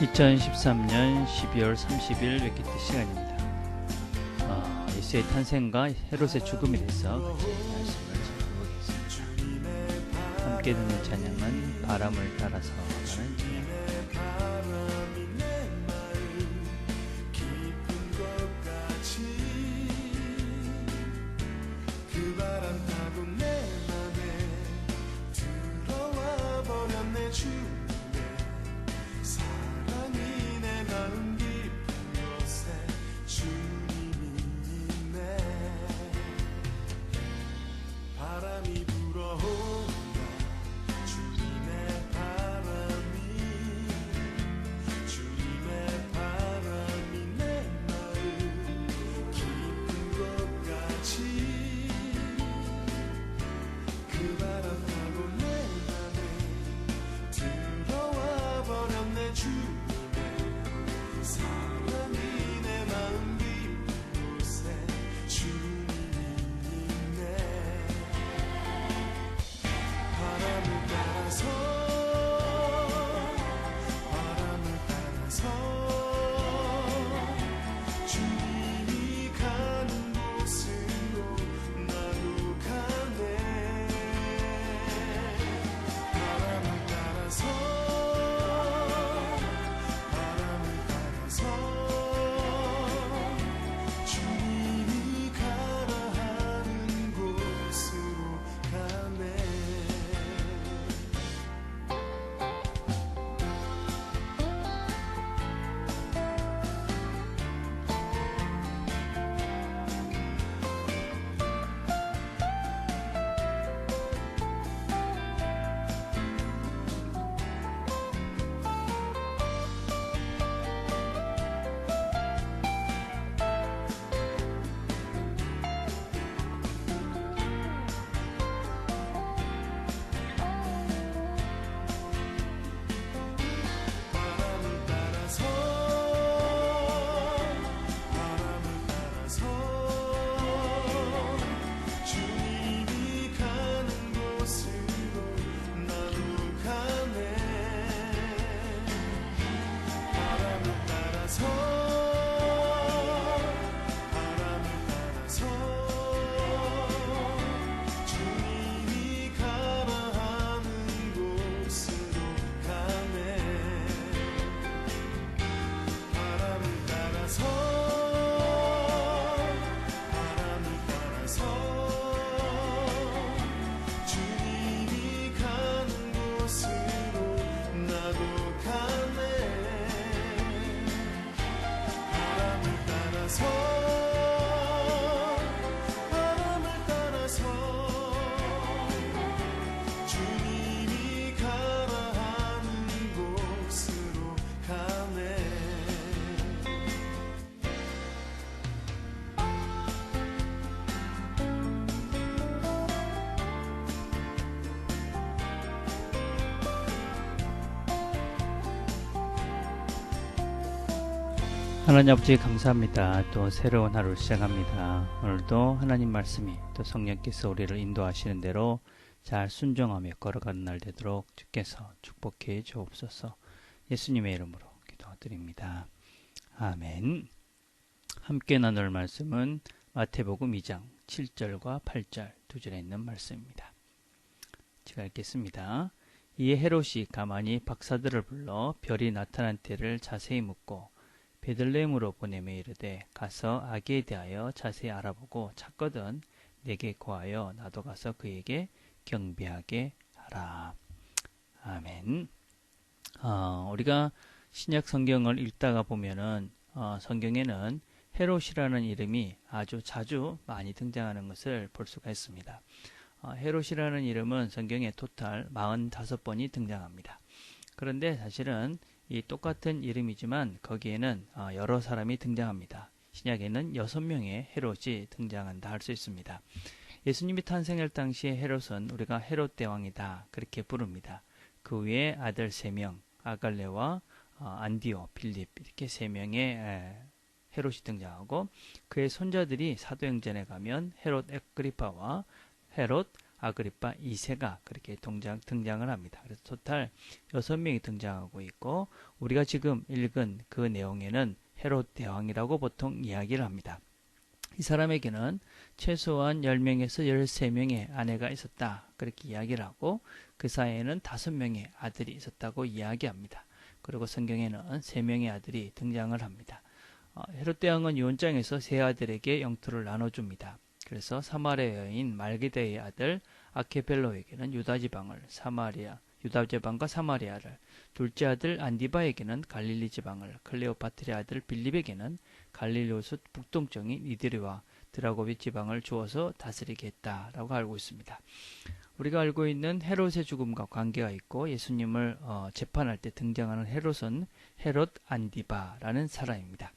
2013년 12월 30일 웨키트 시간입니다. 예수의 탄생과 헤롯의 죽음에 대해서 같이 말씀을 살펴보겠습니다. 함께 듣는 찬양은 바람을 따라서 라는 찬양입니다. 하나님 아버지 감사합니다. 또 새로운 하루를 시작합니다. 오늘도 하나님 말씀이 또 성령께서 우리를 인도하시는 대로 잘 순종하며 걸어가는 날 되도록 주께서 축복해 주옵소서. 예수님의 이름으로 기도드립니다. 아멘. 함께 나눌 말씀은 마태복음 2장 7절과 8절 두 절에 있는 말씀입니다. 제가 읽겠습니다. 이에 헤롯이 가만히 박사들을 불러 별이 나타난 때를 자세히 묻고 베들레헴으로 보내며 이르되 가서 아기에 대하여 자세히 알아보고 찾거든 내게 고하여 나도 가서 그에게 경배하게 하라. 아멘. 우리가 신약 성경을 읽다가 보면은 성경에는 헤롯이라는 이름이 아주 자주 많이 등장하는 것을 볼 수가 있습니다. 헤롯이라는 이름은 성경에 토탈 45번이 등장합니다. 그런데 사실은 이 똑같은 이름이지만 거기에는 여러 사람이 등장합니다. 신약에는 6명의 헤롯이 등장한다 할 수 있습니다. 예수님이 탄생할 당시에 헤롯은 우리가 헤롯 대왕이다 그렇게 부릅니다. 그 위에 아들 3명 아갈레와 안디오, 빌립 이렇게 3명의 헤롯이 등장하고 그의 손자들이 사도행전에 가면 헤롯 에그리파와 헤롯 아그리파 2세가 그렇게 등장을 합니다. 그래서 토탈 6명이 등장하고 있고 우리가 지금 읽은 그 내용에는 헤롯 대왕이라고 보통 이야기를 합니다. 이 사람에게는 최소한 10명에서 13명의 아내가 있었다. 그렇게 이야기를 하고 그 사이에는 5명의 아들이 있었다고 이야기합니다. 그리고 성경에는 3명의 아들이 등장을 합니다. 헤롯 대왕은 유언장에서 세 아들에게 영토를 나눠줍니다. 그래서 사마리아 여인 말기다의 아들 아케벨로에게는 유다 지방을 유다 지방과 사마리아를, 둘째 아들 안디바에게는 갈릴리 지방을, 클레오파트의 아들 빌립에게는 갈릴리호수 북동쪽인 이드리와 드라고비 지방을 주어서 다스리게 했다라고 알고 있습니다. 우리가 알고 있는 헤롯의 죽음과 관계가 있고 예수님을 재판할 때 등장하는 헤롯은 헤롯 안디바라는 사람입니다.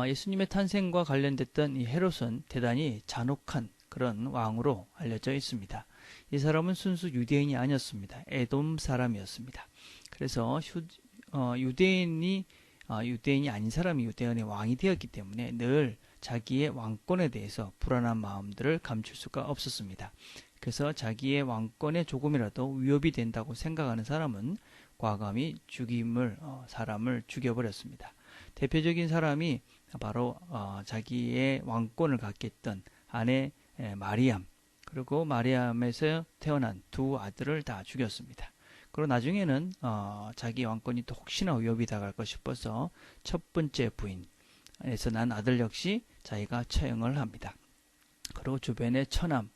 예수님의 탄생과 관련됐던 이 헤롯은 대단히 잔혹한 그런 왕으로 알려져 있습니다. 이 사람은 순수 유대인이 아니었습니다. 에돔 사람이었습니다. 그래서 유대인이 아닌 사람이 유대인의 왕이 되었기 때문에 늘 자기의 왕권에 대해서 불안한 마음들을 감출 수가 없었습니다. 그래서 자기의 왕권에 조금이라도 위협이 된다고 생각하는 사람은 과감히 사람을 죽여버렸습니다. 대표적인 사람이 바로 자기의 왕권을 갖게 했던 아내 마리암, 그리고 마리암에서 태어난 두 아들을 다 죽였습니다. 그리고 나중에는 자기 왕권이 또 혹시나 위협이 당할까 싶어서 첫 번째 부인에서 난 아들 역시 자기가 처형을 합니다. 그리고 주변의 처남,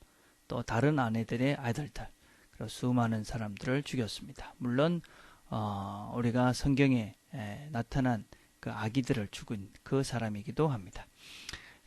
또 다른 아내들의 아들들, 그리고 수많은 사람들을 죽였습니다. 물론 우리가 성경에 나타난 그 아기들을 죽은 그 사람이기도 합니다.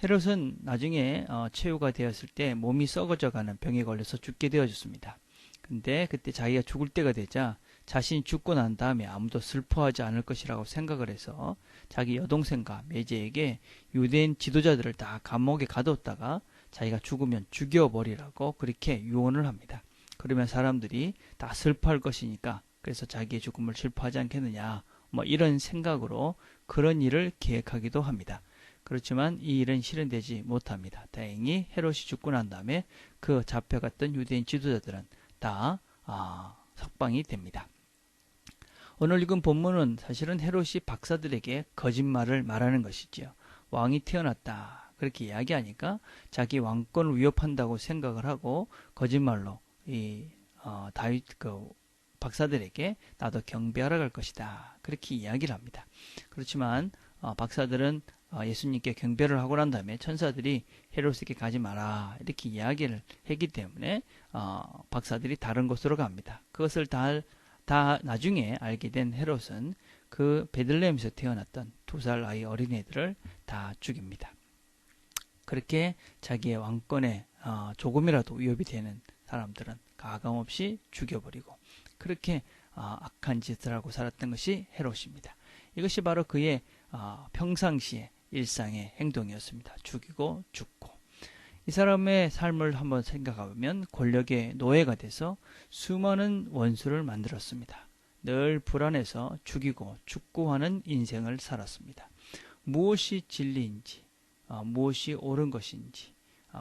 헤롯은 나중에 최후가 되었을 때 몸이 썩어져가는 병에 걸려서 죽게 되어졌습니다. 근데 그때 자기가 죽을 때가 되자 자신이 죽고 난 다음에 아무도 슬퍼하지 않을 것이라고 생각을 해서 자기 여동생과 매제에게 유대인 지도자들을 다 감옥에 가뒀다가 자기가 죽으면 죽여버리라고 그렇게 유언을 합니다. 그러면 사람들이 다 슬퍼할 것이니까 그래서 자기의 죽음을 슬퍼하지 않겠느냐, 이런 생각으로 그런 일을 계획하기도 합니다. 그렇지만 이 일은 실현되지 못합니다. 다행히 헤롯이 죽고 난 다음에 그 잡혀갔던 유대인 지도자들은 다 석방이 됩니다. 오늘 읽은 본문은 사실은 헤롯이 박사들에게 거짓말을 말하는 것이지요. 왕이 태어났다 그렇게 이야기하니까 자기 왕권을 위협한다고 생각을 하고 거짓말로 다윗 박사들에게 나도 경배하러 갈 것이다 그렇게 이야기를 합니다. 그렇지만 박사들은 예수님께 경배를 하고 난 다음에 천사들이 헤롯에게 가지 마라 이렇게 이야기를 했기 때문에 박사들이 다른 곳으로 갑니다. 그것을 다 나중에 알게 된 헤롯은 그 베들레헴에서 태어났던 2살 아이 어린애들을 다 죽입니다. 그렇게 자기의 왕권에 조금이라도 위협이 되는 사람들은 가감없이 죽여버리고 그렇게 악한 짓을 하고 살았던 것이 헤롯입니다. 이것이 바로 그의 평상시의 일상의 행동이었습니다. 죽이고 죽고. 이 사람의 삶을 한번 생각해보면 권력의 노예가 돼서 수많은 원수를 만들었습니다. 늘 불안해서 죽이고 죽고 하는 인생을 살았습니다. 무엇이 진리인지, 무엇이 옳은 것인지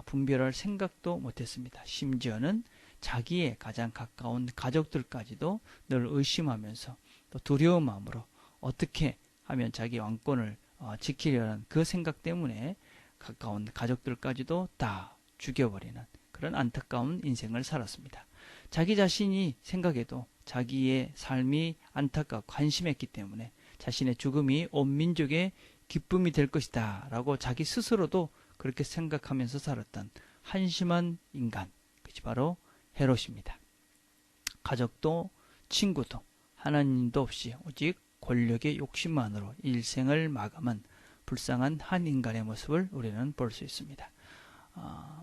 분별할 생각도 못했습니다. 심지어는 자기의 가장 가까운 가족들까지도 늘 의심하면서 또 두려운 마음으로 어떻게 하면 자기 왕권을 지키려는 그 생각 때문에 가까운 가족들까지도 다 죽여버리는 그런 안타까운 인생을 살았습니다. 자기 자신이 생각해도 자기의 삶이 안타깝고 한심했기 때문에 자신의 죽음이 온 민족의 기쁨이 될 것이다 라고 자기 스스로도 그렇게 생각하면서 살았던 한심한 인간, 그것이 바로 헤롯입니다. 가족도 친구도 하나님도 없이 오직 권력의 욕심만으로 일생을 마감한 불쌍한 한 인간의 모습을 우리는 볼 수 있습니다.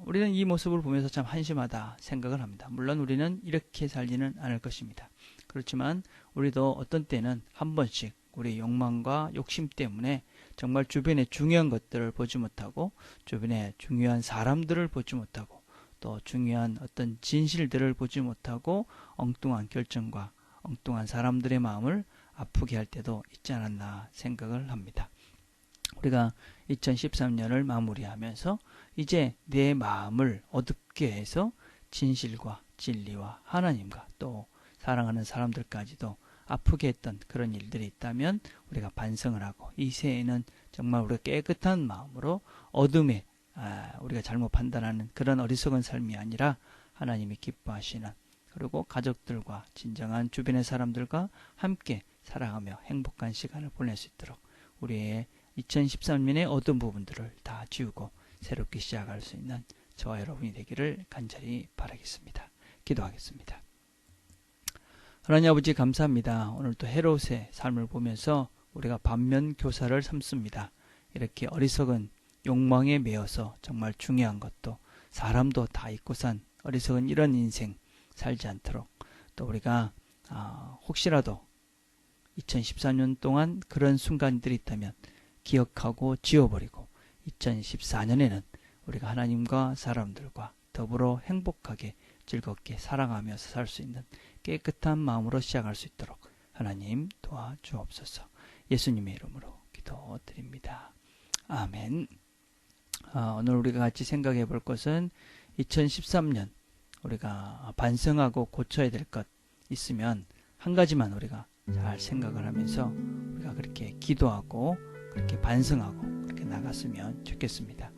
우리는 이 모습을 보면서 참 한심하다 생각을 합니다. 물론 우리는 이렇게 살지는 않을 것입니다. 그렇지만 우리도 어떤 때는 한 번씩 우리 욕망과 욕심 때문에 정말 주변의 중요한 것들을 보지 못하고 주변의 중요한 사람들을 보지 못하고 또 중요한 어떤 진실들을 보지 못하고 엉뚱한 결정과 엉뚱한 사람들의 마음을 아프게 할 때도 있지 않았나 생각을 합니다. 우리가 2013년을 마무리하면서 이제 내 마음을 어둡게 해서 진실과 진리와 하나님과 또 사랑하는 사람들까지도 아프게 했던 그런 일들이 있다면 우리가 반성을 하고 이 새해에는 정말 우리가 깨끗한 마음으로 어둠에 우리가 잘못 판단하는 그런 어리석은 삶이 아니라 하나님이 기뻐하시는, 그리고 가족들과 진정한 주변의 사람들과 함께 살아가며 행복한 시간을 보낼 수 있도록 우리의 2013년의 어두운 부분들을 다 지우고 새롭게 시작할 수 있는 저와 여러분이 되기를 간절히 바라겠습니다. 기도하겠습니다. 하나님 아버지 감사합니다. 오늘도 헤롯의 삶을 보면서 우리가 반면 교사를 삼습니다. 이렇게 어리석은 욕망에 매여서 정말 중요한 것도 사람도 다 잊고 산 어리석은 이런 인생 살지 않도록, 또 우리가 혹시라도 2013년 동안 그런 순간들이 있다면 기억하고 지워버리고 2014년에는 우리가 하나님과 사람들과 더불어 행복하게 즐겁게 살아가면서 살 수 있는 깨끗한 마음으로 시작할 수 있도록 하나님 도와주옵소서. 예수님의 이름으로 기도드립니다. 아멘. 오늘 우리가 같이 생각해 볼 것은 2013년 우리가 반성하고 고쳐야 될 것 있으면 한 가지만 우리가 잘 생각을 하면서 우리가 그렇게 기도하고 그렇게 반성하고 그렇게 나갔으면 좋겠습니다.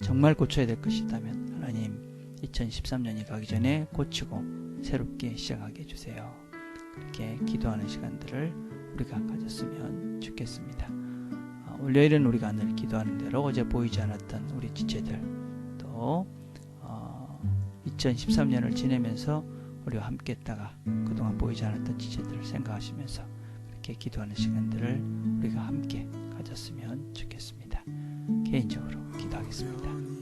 정말 고쳐야 될 것이 있다면 하나님 2013년이 가기 전에 고치고 새롭게 시작하게 해주세요. 그렇게 기도하는 시간들을 우리가 가졌으면 좋겠습니다. 월요일은 우리가 늘 기도하는 대로 어제 보이지 않았던 우리 지체들, 또 2013년을 지내면서 우리와 함께 했다가 그동안 보이지 않았던 지체들을 생각하시면서 그렇게 기도하는 시간들을 우리가 함께 가졌으면 좋겠습니다. 개인적으로 기도하겠습니다.